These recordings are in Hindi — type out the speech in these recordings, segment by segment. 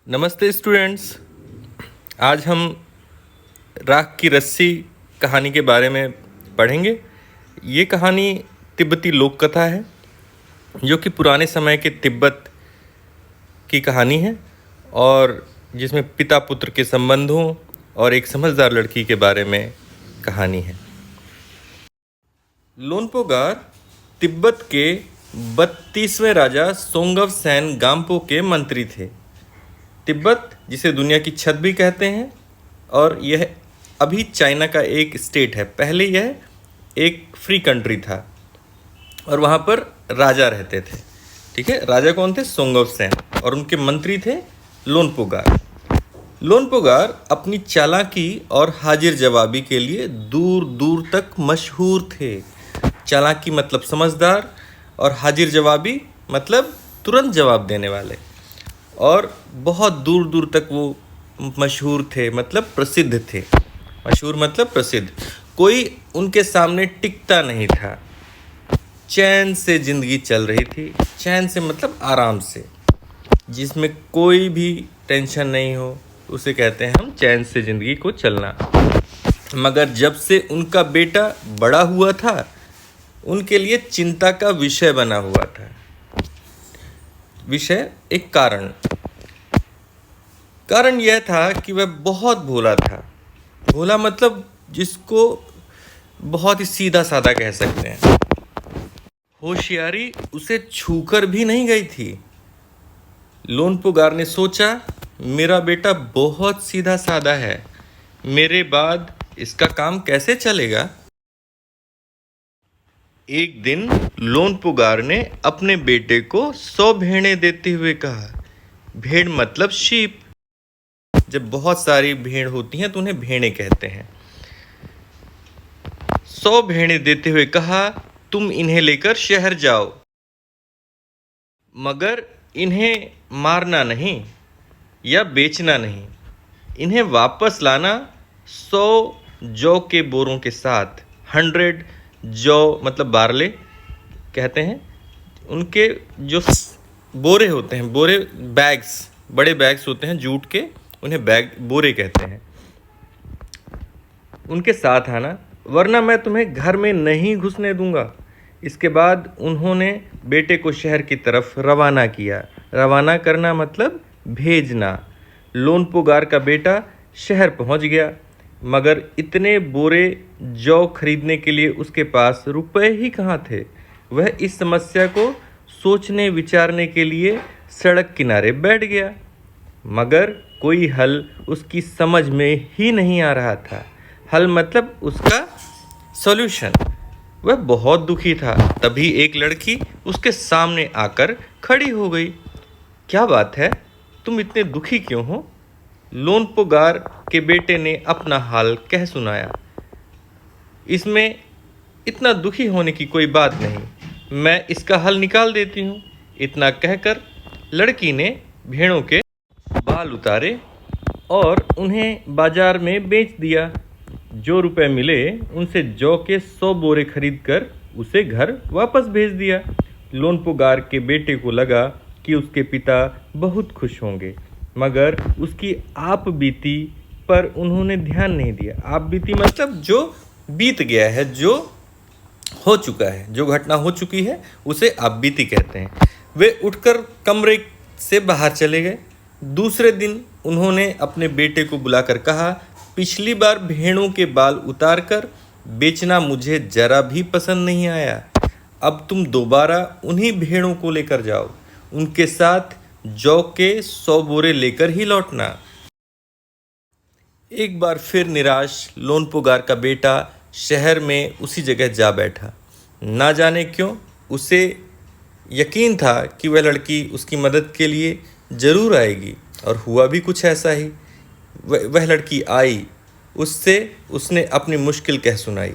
नमस्ते स्टूडेंट्स। आज हम राख की रस्सी कहानी के बारे में पढ़ेंगे। ये कहानी तिब्बती लोक कथा है जो कि पुराने समय के तिब्बत की कहानी है और जिसमें पिता पुत्र के संबंधों और एक समझदार लड़की के बारे में कहानी है। लोनपोगार तिब्बत के 32वें राजा सोंगव सैन गाम्पो के मंत्री थे। तिब्बत जिसे दुनिया की छत भी कहते हैं और यह अभी चाइना का एक स्टेट है। पहले यह एक फ्री कंट्री था और वहाँ पर राजा रहते थे। ठीक है, राजा कौन थे? सोंगव सैन। और उनके मंत्री थे लोनपोगार। लोनपोगार अपनी चालाकी और हाजिर जवाबी के लिए दूर दूर तक मशहूर थे। चालाकी मतलब समझदार और हाजिर जवाबी मतलब तुरंत जवाब देने वाले, और बहुत दूर दूर तक वो मशहूर थे, मतलब प्रसिद्ध थे। मशहूर मतलब प्रसिद्ध। कोई उनके सामने टिकता नहीं था। चैन से ज़िंदगी चल रही थी। चैन से मतलब आराम से, जिसमें कोई भी टेंशन नहीं हो, उसे कहते हैं हम चैन से ज़िंदगी को चलना। मगर जब से उनका बेटा बड़ा हुआ था, उनके लिए चिंता का विषय बना हुआ था। विषय एक कारण यह था कि वह बहुत भोला था। भोला मतलब जिसको बहुत ही सीधा साधा कह सकते हैं। होशियारी उसे छूकर भी नहीं गई थी। लोनपोगार ने सोचा, मेरा बेटा बहुत सीधा साधा है, मेरे बाद इसका काम कैसे चलेगा? एक दिन लोनपोगार ने अपने बेटे को 100 भेड़ें देते हुए कहा। भेड़ मतलब शीप। जब बहुत सारी भेड़ होती हैं तो उन्हें भेड़ें कहते हैं। 100 भेड़ें देते हुए कहा, तुम इन्हें लेकर शहर जाओ, मगर इन्हें मारना नहीं या बेचना नहीं। इन्हें वापस लाना 100 जौ के बोरों के साथ। 100 जौ मतलब बारले कहते हैं। उनके जो बोरे होते हैं, बोरे बैग्स, बड़े बैग्स होते हैं जूट के, उन्हें बैग बोरे कहते हैं। उनके साथ आना, वरना मैं तुम्हें घर में नहीं घुसने दूंगा। इसके बाद उन्होंने बेटे को शहर की तरफ रवाना किया। रवाना करना मतलब भेजना। लोनपोगार का बेटा शहर पहुंच गया, मगर इतने बोरे जौ खरीदने के लिए उसके पास रुपए ही कहाँ थे। वह इस समस्या को सोचने विचारने के लिए सड़क किनारे बैठ गया, मगर कोई हल उसकी समझ में ही नहीं आ रहा था। हल मतलब उसका सॉल्यूशन। वह बहुत दुखी था। तभी एक लड़की उसके सामने आकर खड़ी हो गई। क्या बात है, तुम इतने दुखी क्यों हो? लोनपोगार के बेटे ने अपना हाल कह सुनाया। इसमें इतना दुखी होने की कोई बात नहीं, मैं इसका हल निकाल देती हूँ। इतना कहकर लड़की ने भेड़ों के बाल उतारे और उन्हें बाजार में बेच दिया। जो रुपए मिले उनसे जौ के 100 बोरे खरीदकर उसे घर वापस भेज दिया। लोनपोगार के बेटे को लगा कि उसके पिता बहुत खुश होंगे, मगर उसकी आप बीती पर उन्होंने ध्यान नहीं दिया। आप बीती मतलब जो बीत गया है, जो हो चुका है, जो घटना हो चुकी है, उसे आप बीती कहते हैं। वे उठकर कमरे से बाहर चले गए। दूसरे दिन उन्होंने अपने बेटे को बुलाकर कहा, पिछली बार भेड़ों के बाल उतारकर बेचना मुझे जरा भी पसंद नहीं आया। अब तुम दोबारा उन्हीं भेड़ों को लेकर जाओ। उनके साथ जौ के 100 बोरे लेकर ही लौटना। एक बार फिर निराश लोनपोगार का बेटा शहर में उसी जगह जा बैठा। ना जाने क्यों उसे यकीन था कि वह लड़की उसकी मदद के लिए ज़रूर आएगी, और हुआ भी कुछ ऐसा ही। वह लड़की आई। उससे उसने अपनी मुश्किल कह सुनाई।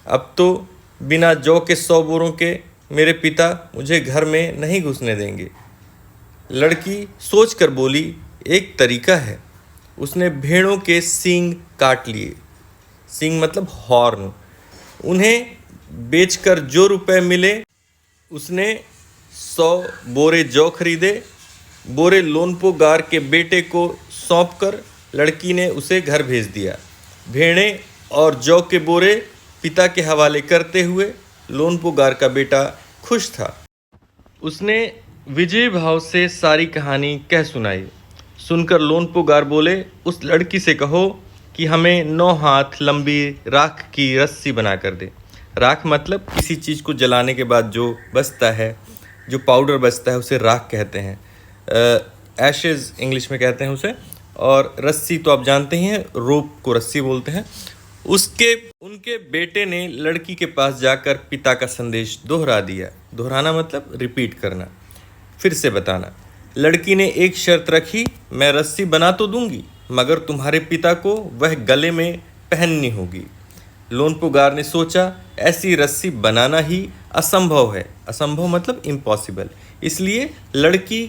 अब तो बिना जौ के 100 बोरों के मेरे पिता मुझे घर में नहीं घुसने देंगे। लड़की सोचकर बोली, एक तरीका है। उसने भेड़ों के सींग काट लिए। सींग मतलब हॉर्न। उन्हें बेचकर जो रुपए मिले उसने 100 बोरे जौ खरीदे, बोरे लोनपो गार के बेटे को सौंपकर लड़की ने उसे घर भेज दिया। भेड़ें और जौ के बोरे पिता के हवाले करते हुए लोनपो गार का बेटा खुश था। उसने विजय भाव से सारी कहानी कह सुनाई। सुनकर लोनपो गार बोले, उस लड़की से कहो कि हमें 9 हाथ लंबी राख की रस्सी बना कर दे। राख मतलब किसी चीज़ को जलाने के बाद जो बचता है, जो पाउडर बचता है, उसे राख कहते हैं। एशेज़ इंग्लिश में कहते हैं उसे। और रस्सी तो आप जानते ही हैं, रोप को रस्सी बोलते हैं। उनके बेटे ने लड़की के पास जाकर पिता का संदेश दोहरा दिया। दोहराना मतलब रिपीट करना, फिर से बताना। लड़की ने एक शर्त रखी, मैं रस्सी बना तो दूंगी मगर तुम्हारे पिता को वह गले में पहननी होगी। लोनपो गार ने सोचा, ऐसी रस्सी बनाना ही असंभव है। असंभव मतलब इम्पॉसिबल। इसलिए लड़की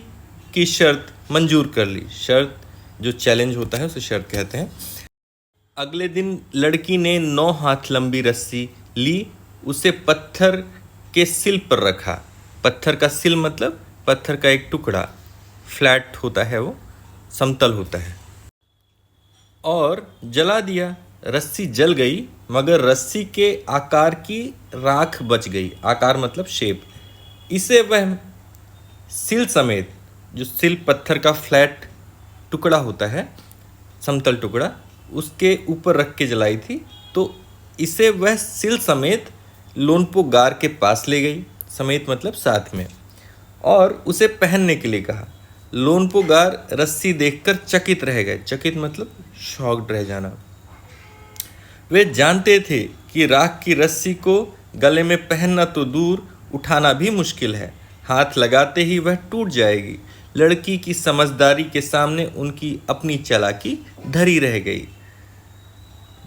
की शर्त मंजूर कर ली। शर्त जो चैलेंज होता है उसे शर्त कहते हैं। अगले दिन लड़की ने 9 हाथ लंबी रस्सी ली, उसे पत्थर के सिल पर रखा। पत्थर का सिल मतलब पत्थर का एक टुकड़ा, फ्लैट होता है, वो समतल होता है, और जला दिया। रस्सी जल गई मगर रस्सी के आकार की राख बच गई। आकार मतलब शेप। इसे वह सिल समेत, जो सिल पत्थर का फ्लैट टुकड़ा होता है, समतल टुकड़ा, उसके ऊपर रख के जलाई थी। तो इसे वह सिल समेत लोनपो गार के पास ले गई। समेत मतलब साथ में, और उसे पहनने के लिए कहा। लोनपो गार रस्सी देखकर चकित रह गए। चकित मतलब शॉक्ड रह जाना। वे जानते थे कि राख की रस्सी को गले में पहनना तो दूर, उठाना भी मुश्किल है। हाथ लगाते ही वह टूट जाएगी। लड़की की समझदारी के सामने उनकी अपनी चालाकी धरी रह गई।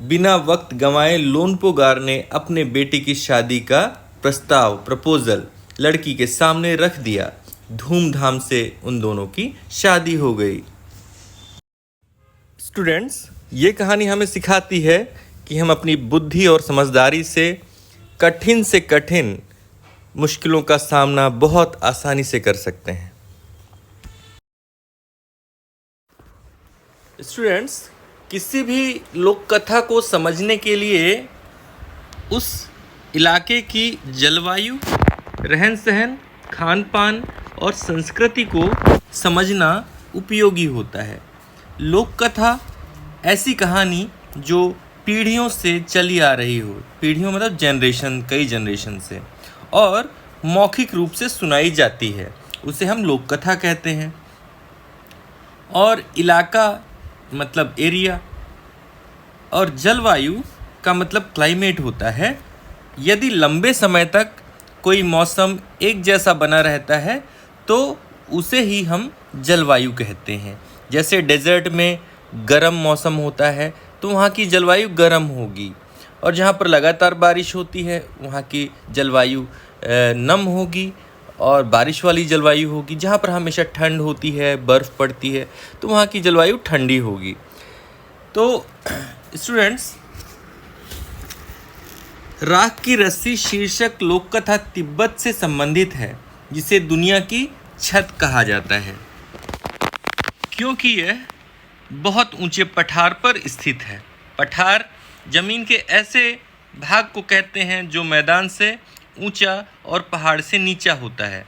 बिना वक्त गंवाए लोनपो गार ने अपने बेटे की शादी का प्रपोजल लड़की के सामने रख दिया। धूमधाम से उन दोनों की शादी हो गई। स्टूडेंट्स, ये कहानी हमें सिखाती है कि हम अपनी बुद्धि और समझदारी से कठिन मुश्किलों का सामना बहुत आसानी से कर सकते हैं। स्टूडेंट्स, किसी भी लोक कथा को समझने के लिए उस इलाके की जलवायु, रहन सहन, खान पान और संस्कृति को समझना उपयोगी होता है। लोक कथा ऐसी कहानी जो पीढ़ियों से चली आ रही हो। पीढ़ियों मतलब जनरेशन, कई जनरेशन से, और मौखिक रूप से सुनाई जाती है, उसे हम लोक कथा कहते हैं। और इलाका मतलब एरिया, और जलवायु का मतलब क्लाइमेट होता है। यदि लंबे समय तक कोई मौसम एक जैसा बना रहता है तो उसे ही हम जलवायु कहते हैं। जैसे डेजर्ट में गर्म मौसम होता है तो वहाँ की जलवायु गर्म होगी, और जहाँ पर लगातार बारिश होती है वहाँ की जलवायु नम होगी, और बारिश वाली जलवायु होगी। जहाँ पर हमेशा ठंड होती है, बर्फ़ पड़ती है, तो वहाँ की जलवायु ठंडी होगी। तो स्टूडेंट्स, राख की रस्सी शीर्षक लोक कथा तिब्बत से संबंधित है, जिसे दुनिया की छत कहा जाता है, क्योंकि यह बहुत ऊंचे पठार पर स्थित है। पठार जमीन के ऐसे भाग को कहते हैं जो मैदान से ऊंचा और पहाड़ से नीचा होता है।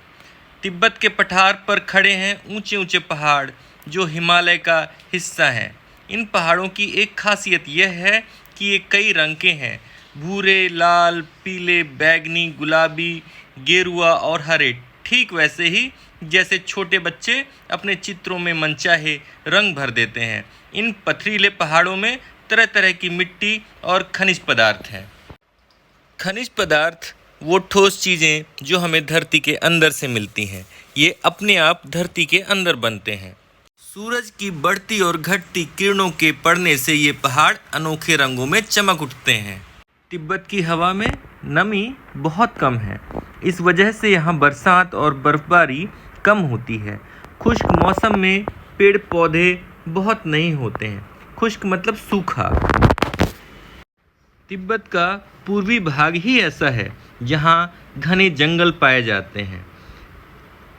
तिब्बत के पठार पर खड़े हैं ऊंचे ऊंचे पहाड़ जो हिमालय का हिस्सा हैं। इन पहाड़ों की एक खासियत यह है कि ये कई रंग के हैं, भूरे, लाल, पीले, बैंगनी, गुलाबी, गेरुआ और हरे, ठीक वैसे ही जैसे छोटे बच्चे अपने चित्रों में मनचाहे रंग भर देते हैं। इन पथरीले पहाड़ों में तरह तरह की मिट्टी और खनिज पदार्थ हैं। खनिज पदार्थ वो ठोस चीज़ें जो हमें धरती के अंदर से मिलती हैं, ये अपने आप धरती के अंदर बनते हैं। सूरज की बढ़ती और घटती किरणों के पड़ने से ये पहाड़ अनोखे रंगों में चमक उठते हैं। तिब्बत की हवा में नमी बहुत कम है, इस वजह से यहाँ बरसात और बर्फबारी कम होती है। खुश्क मौसम में पेड़ पौधे बहुत नहीं होते हैं। खुश्क मतलब सूखा। तिब्बत का पूर्वी भाग ही ऐसा है जहाँ घने जंगल पाए जाते हैं।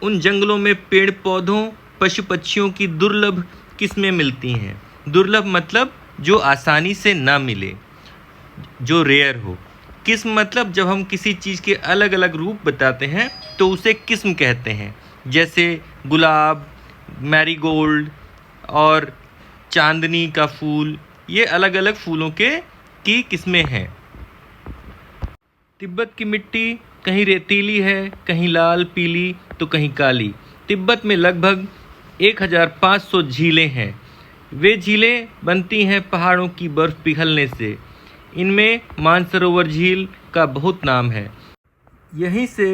उन जंगलों में पेड़ पौधों पशु पक्षियों की दुर्लभ किस्में मिलती हैं। दुर्लभ मतलब जो आसानी से ना मिले, जो रेयर हो। किस्म मतलब जब हम किसी चीज़ के अलग अलग रूप बताते हैं तो उसे किस्म कहते हैं। जैसे गुलाब, मैरीगोल्ड और चांदनी का फूल, ये अलग अलग फूलों की किस्में हैं। तिब्बत की मिट्टी कहीं रेतीली है, कहीं लाल पीली तो कहीं काली। तिब्बत में लगभग 1500 झीलें हैं। वे झीलें बनती हैं पहाड़ों की बर्फ़ पिघलने से। इनमें मानसरोवर झील का बहुत नाम है। यहीं से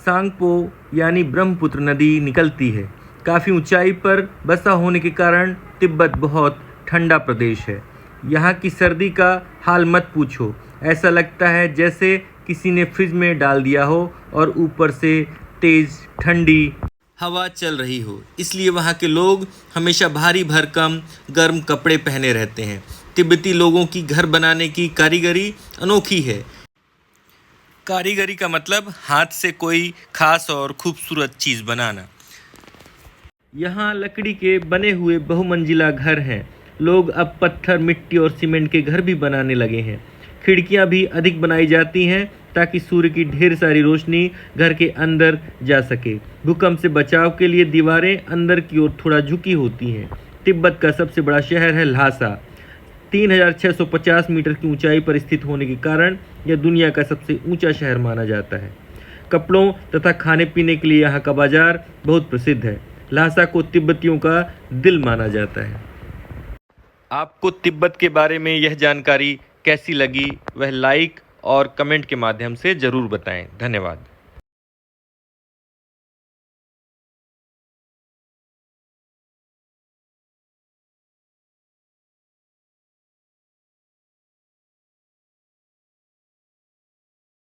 सांगपो यानी ब्रह्मपुत्र नदी निकलती है। काफ़ी ऊंचाई पर बसा होने के कारण तिब्बत बहुत ठंडा प्रदेश है। यहाँ की सर्दी का हाल मत पूछो, ऐसा लगता है जैसे किसी ने फ्रिज में डाल दिया हो और ऊपर से तेज़ ठंडी हवा चल रही हो। इसलिए वहाँ के लोग हमेशा भारी भरकम गर्म कपड़े पहने रहते हैं। तिब्बती लोगों की घर बनाने की कारीगरी अनोखी है। कारीगरी का मतलब हाथ से कोई खास और खूबसूरत चीज़ बनाना। यहाँ लकड़ी के बने हुए बहुमंजिला घर हैं। लोग अब पत्थर, मिट्टी और सीमेंट के घर भी बनाने लगे हैं। खिड़कियाँ भी अधिक बनाई जाती हैं ताकि सूर्य की ढेर सारी रोशनी घर के अंदर जा सके। भूकंप से बचाव के लिए दीवारें अंदर की ओर थोड़ा झुकी होती हैं। तिब्बत का सबसे बड़ा शहर है ल्हासा। 3650 मीटर की ऊंचाई पर स्थित होने के कारण यह दुनिया का सबसे ऊंचा शहर माना जाता है। कपड़ों तथा खाने पीने के लिए यहाँ का बाजार बहुत प्रसिद्ध है। ल्हासा को तिब्बतियों का दिल माना जाता है। आपको तिब्बत के बारे में यह जानकारी कैसी लगी, वह लाइक और कमेंट के माध्यम से ज़रूर बताएं। धन्यवाद।